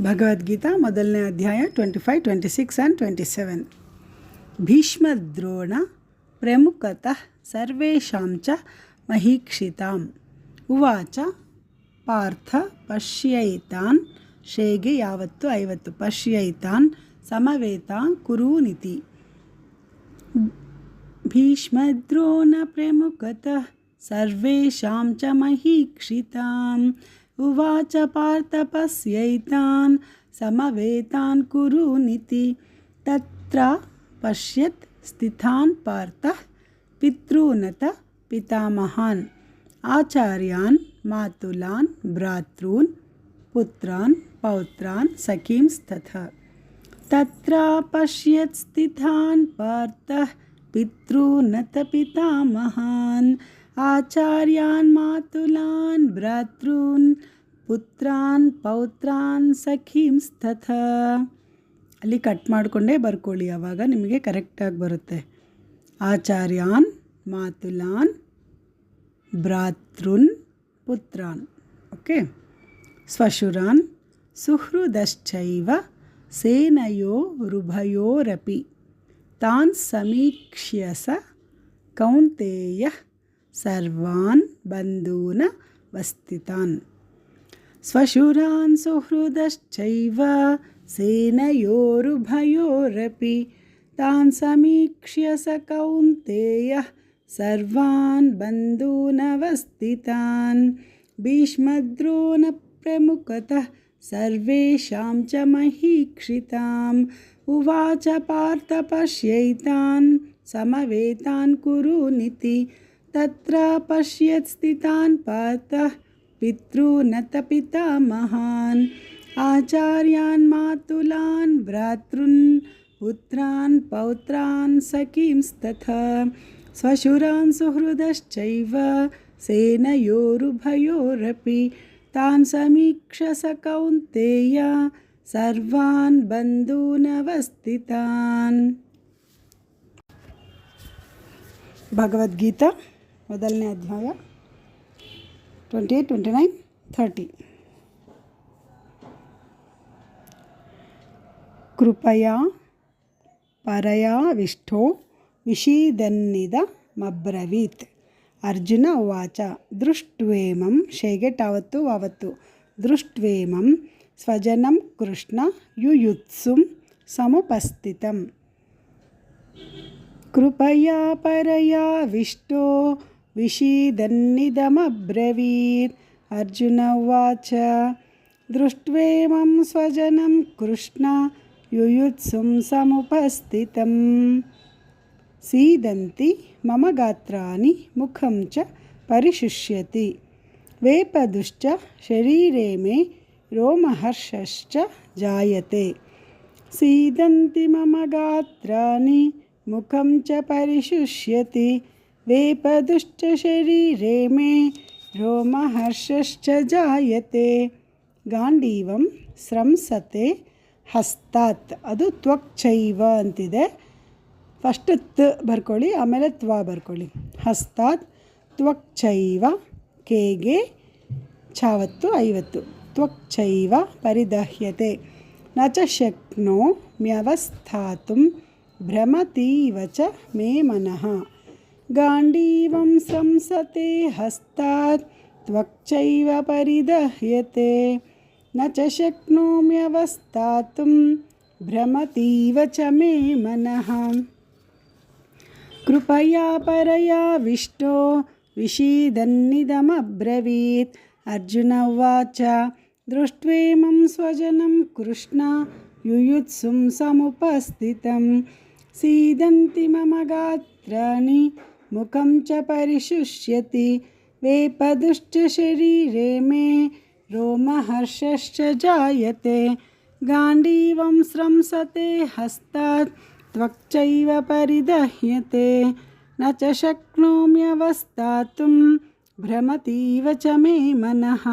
ಭಗವದ್ಗೀತಾ ಮೊದಲನೇ ಅಧ್ಯಾಯ 25, 26 ಆ್ಯಂಡ್ 27. ಭೀಷ್ಮದ್ರೋಣ ಪ್ರಮುಖತಃ ಸರ್ವೇಷಾಂ ಚ ಮಹೀಕ್ಷಿತಾಂ ಉವಾಚ ಪಾರ್ಥ ಪಶ್ಯೈತಾನ್ ಶೇಗೆ 50 ಪಶ್ಯೈತಾನ್ ಸಮವೇತಾನ್ ಕುರೂನಿತಿ. ಭೀಷ್ಮದ್ರೋಣ ಪ್ರಮುಖತಃ ಸರ್ವೇಷಾಂ ಚ ಮಹೀಕ್ಷಿತಾಂ ಉವಾಚ ಪಾರ್ಥ ಪಶ್ಯೈತಾನ್ ಸಮವೇತಾನ್ ಕುರೂನಿತಿ. ತತ್ರ ಪಶ್ಯತ್ ಸ್ಥಿತಾನ್ ಪಾರ್ಥಃ ಪಿತॄನತ ಪಿತಾಮಹಾನ್ ಆಚಾರ್ಯಾನ್ ಮಾತುಲಾನ್ ಭ್ರಾತॄನ್ ಪುತ್ರಾನ್ ಪೌತ್ರಾನ್ ಸಖೀಂಸ್ತಥಾ. ತತ್ರ ಪಶ್ಯತ್ ಸ್ಥಿತಾನ್ ಪಾರ್ಥಃ ಪಿತॄನತ ಪಿತಾಮಹಾನ್ ಆಚಾರ್ಯಾನ್ ಮಾತುಲಾನ್ ಭ್ರಾತॄನ್ ಪುತ್ರಾನ್ ಪೌತ್ರಾನ್ ಸಖೀಂಸ್ತಥಾ. ಅಲ್ಲಿ ಕಟ್ ಮಾಡಿಕೊಂಡೇ ಬರ್ಕೊಳ್ಳಿ, ಆವಾಗ ನಿಮಗೆ ಕರೆಕ್ಟಾಗಿ ಬರುತ್ತೆ. ಆಚಾರ್ಯಾನ್ ಮಾತುಲಾನ್ ಭ್ರಾತೃನ್ ಪುತ್ರಾನ್. ಓಕೆ. ಸ್ವಶುರಾನ್ ಸುಹೃದಶ್ಚೈವ ಸೇನಯೋರುಭಯೋರಪಿ ತಾನ್ ಸಮೀಕ್ಷ್ಯಸ ಕೌಂತೇಯಃ ಸರ್ವಾನ್ ಬಂಧೂನ ವಸ್ಥಿತಾನ್. ಸ್ವಶುರಾನ್ ಸುಹೃದಶ್ಚೈವ ಸೇನಯೋರುಭಯೋರಪಿ ತಾನ್ ಸಮೀಕ್ಷ್ಯಸ ಕೌಂತೇಯಃ ಸರ್ವಾನ್ ಬಂಧೂನ ವಸ್ಥಿತಾನ್. ಭೀಷ್ಮದ್ರೋಣ ಪ್ರಮುಖತಃ ಸರ್ವೇಷಾಂ ಚ ಮಹೀಕ್ಷಿತಾಂ ಉವಾಚ ಪಾರ್ಥ ಪಶ್ಯೈತಾನ್ ಸಮವೇತಾನ್ ಕುರೂನಿತಿ. ತತ್ರ ಪಶ್ಯತ್ ಸ್ಥಿತಾನ್ ಪಾರ್ಥಃ ಪಿತॄನತ ಪಿತಾಮಹಾನ್ ಆಚಾರ್ಯಾನ್ ಮಾತುಲಾನ್ ಭ್ರಾತೃನ್ ಪುತ್ರಾನ್ ಪೌತ್ರಾನ್ ಸಖೀಂಸ್ತಥಾ. ಸ್ವಶುರಾನ್ ಸುಹೃದಶ್ಚೈವ ಸೇನಯೋರುಭಯೋರಪಿ ತಾನ್ ಸಮೀಕ್ಷಸ ಕೌಂತೇಯ ಸರ್ವಾನ್ ಬಂಧೂನ ವಸ್ಥಿತಾನ್. ಭಗವದ್ಗೀತಾ ಮೊದಲನೇ ಅಧ್ಯಾಯ 28, 29, 30. ಕೃಪಯಾ ಪರಯಾವಿಷ್ಟೋ ವಿಷೀದನ್ನಿದಮಬ್ರವೀತ್. ಅರ್ಜುನ ಉವಾಚ ದೃಷ್ಟ್ವೇಮಂ ಶೇಗೆ 50 ದೃಷ್ಟ್ವೇಮಂ ಸ್ವಜನಂ ಕೃಷ್ಣ ಯುಯುತ್ಸುಂ ಸಮುಪಸ್ಥಿತಂ. ಕೃಪಯಾ ಪರಯಾವಿಷ್ಟೋ ವಿಷೀದನ್ನಿದಮಬ್ರವೀತ್. ಅರ್ಜುನ ಉವಾಚ ದೃಷ್ಟ್ವೇಮಂ ಸ್ವಜನಂ ಕೃಷ್ಣ ಯುಯುತ್ಸುಂ ಸಮುಪಸ್ಥಿತಂ. ಸೀದಂತಿ ಮಮ ಗಾತ್ರಾಣಿ ಮುಖಂ ಚ ಪರಿಶುಷ್ಯತಿ. ವೇಪದುಶ್ಚ ಶರೀರೆ ಮೇ ರೋಮಹರ್ಷಶ್ಚ ಜಾಯತೆ. ಸೀದಂತಿ ಮಮ ಗಾತ್ರಾಣಿ ಮುಖಂ ಚ ಪರಿಶುಷ್ಯತಿ. ವೇಪದುಶ್ಚ ಶರೀರೆ ಮೇ ರೋಮಹರ್ಷಶ್ಚ ಜಾಯತೆ. ಗಾಂಡೀವಂ ಸ್ರಂಸತೆ ಹಸ್ತಾತ್. ಅದು ತ್ವಕ್ಚೈವ ಅಂತಿದೆ. ಫಸ್ಟ್ ತ್ ಬರ್ಕೊಳ್ಳಿ, ಆಮೇಲೆ ತ್ವ ಬರ್ಕೊಳ್ಳಿ. ಹಸ್ತಾತ್ ತ್ವಕ್ಚೈವ ಕೇಗೆ 50 ತ್ವಕ್ಚೈವ ಪರಿದಹ್ಯತೆ. ನ ಚ ಶಕ್ನೋಮ್ಯವಸ್ಥಾತುಂ ಭ್ರಮತೀವ ಚ ಮೇ ಮನಃ. ಗಾಂಡೀವಂ ಸಂಸತೆ ಹಸ್ತಾತ್ ತ್ವಕ್ಚೈವ ಪರಿದಹ್ಯತೆ. ನ ಚ ಶಕ್ನೋಮ್ಯವಸ್ಥಾತುಂ ಭ್ರಮತೀವ ಚ ಮೇ ಮನಃ. ಕೃಪಯಾ ಪರಯಾವಿಷ್ಟೋ ವಿಷೀದನ್ನಿದಮಬ್ರವೀತ್. ಅರ್ಜುನ ಉವಾಚ ದೃಷ್ಟ್ವೇಮಂ ಸ್ವಜನಂ ಕೃಷ್ಣ ಯುಯುತ್ಸುಂ ಸಮುಪಸ್ಥಿತಂ. ಸೀದಂತಿ ಮಮ ಗಾತ್ರಾಣಿ ಮುಖಂ ಚ ಪರಿಶುಷ್ಯತಿ. ವೇಪದುಶ್ಚ ಶರೀರೆ ಮೇ ರೋಮಹರ್ಷಶ್ಚ ಜಾಯತೆ. ಗಾಂಡೀವಂ ಸ್ರಂಸತೆ ಹಸ್ತಾತ್ ತ್ವಕ್ಚೈವ ಪರಿದಹ್ಯತೆ. ನ ಚ ಶಕ್ನೋಮ್ಯವಸ್ಥಾತುಂ ಭ್ರಮತೀವ ಚ ಮೇ ಮನಃ.